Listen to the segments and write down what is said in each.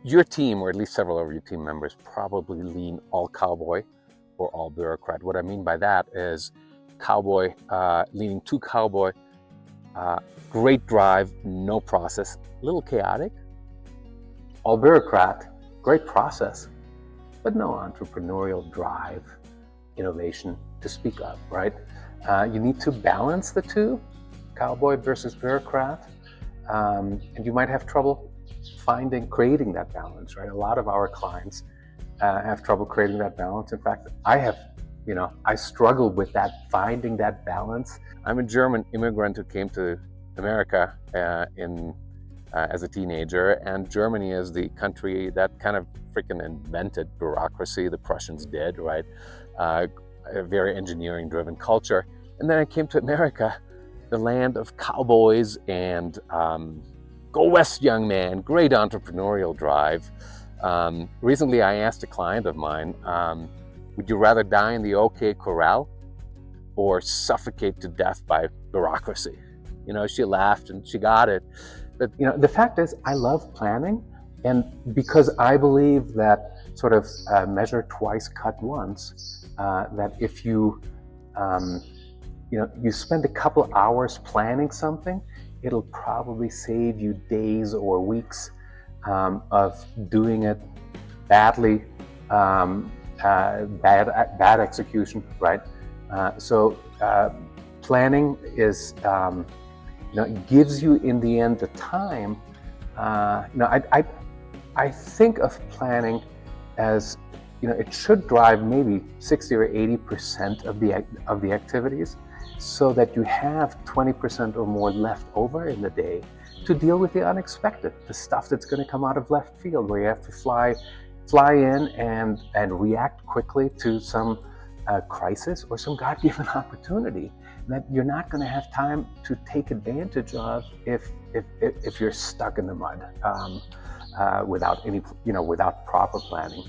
Your team, or at least several of your team members, probably lean all cowboy or all bureaucrat. What I mean by that is cowboy, leaning too cowboy, great drive, no process, a little chaotic. All bureaucrat, great process, but no entrepreneurial drive, innovation to speak of, right? You need to balance the two, cowboy versus bureaucrat, and you might have trouble creating that balance, right? A lot of our clients have trouble creating that balance. In fact, I struggled with that, finding that balance. I'm a German immigrant who came to America as a teenager, and Germany is the country that kind of freaking invented bureaucracy. The Prussians did, right? A very engineering-driven culture. And then I came to America, the land of cowboys and go west, young man, great entrepreneurial drive. Recently, I asked a client of mine, would you rather die in the OK Corral or suffocate to death by bureaucracy? She laughed and she got it. But, the fact is, I love planning. And because I believe that sort of measure twice, cut once, that if you spend a couple hours planning something, it'll probably save you days or weeks of doing it badly, bad execution, right? So planning is, gives you in the end the time. I think of planning as, it should drive maybe 60 or 80% of the activities, so that you have 20% or more left over in the day to deal with the unexpected, the stuff that's going to come out of left field, where you have to fly in and react quickly to some crisis or some God-given opportunity that you're not going to have time to take advantage of if you're stuck in the mud without proper planning.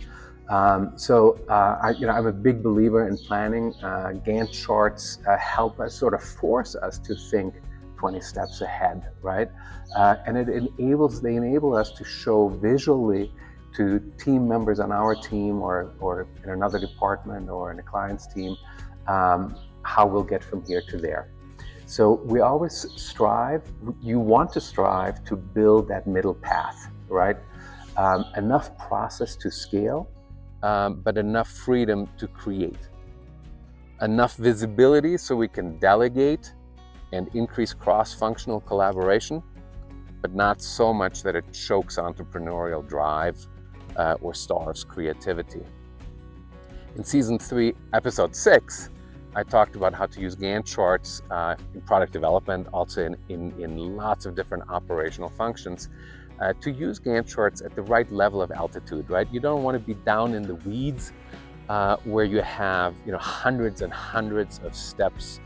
I'm a big believer in planning. Gantt charts help us, sort of force us to think 20 steps ahead, right? And they enable us to show visually to team members on our team or in another department or in a client's team how we'll get from here to there. So we always you want to strive to build that middle path, right? Enough process to scale, but enough freedom to create. Enough visibility so we can delegate and increase cross-functional collaboration, but not so much that it chokes entrepreneurial drive or starves creativity. In Season 3, Episode 6, I talked about how to use Gantt charts in product development, also in lots of different operational functions, to use Gantt charts at the right level of altitude, right? You don't want to be down in the weeds where you have hundreds and hundreds of steps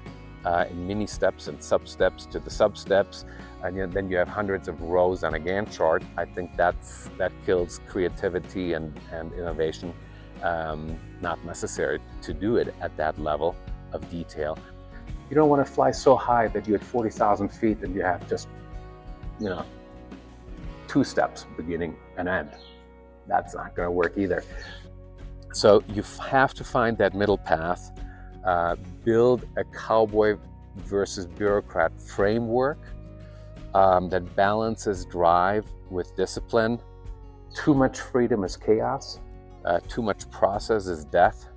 and mini steps and sub-steps to the sub-steps, and then you have hundreds of rows on a Gantt chart. I think that kills creativity and innovation. Not necessary to do it at that level of detail. You don't want to fly so high that you're at 40,000 feet and you have just 2 steps, beginning and end. That's not going to work either. So you have to find that middle path, build a cowboy versus bureaucrat framework that balances drive with discipline. Too much freedom is chaos. Too much process is death.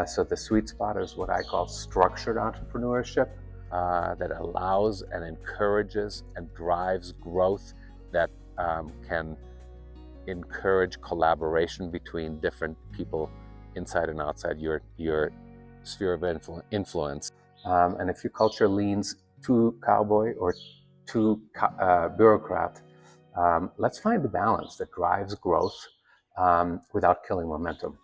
So the sweet spot is what I call structured entrepreneurship that allows and encourages and drives growth that can encourage collaboration between different people inside and outside your sphere of influence. And if your culture leans too cowboy or too bureaucrat, let's find the balance that drives growth without killing momentum.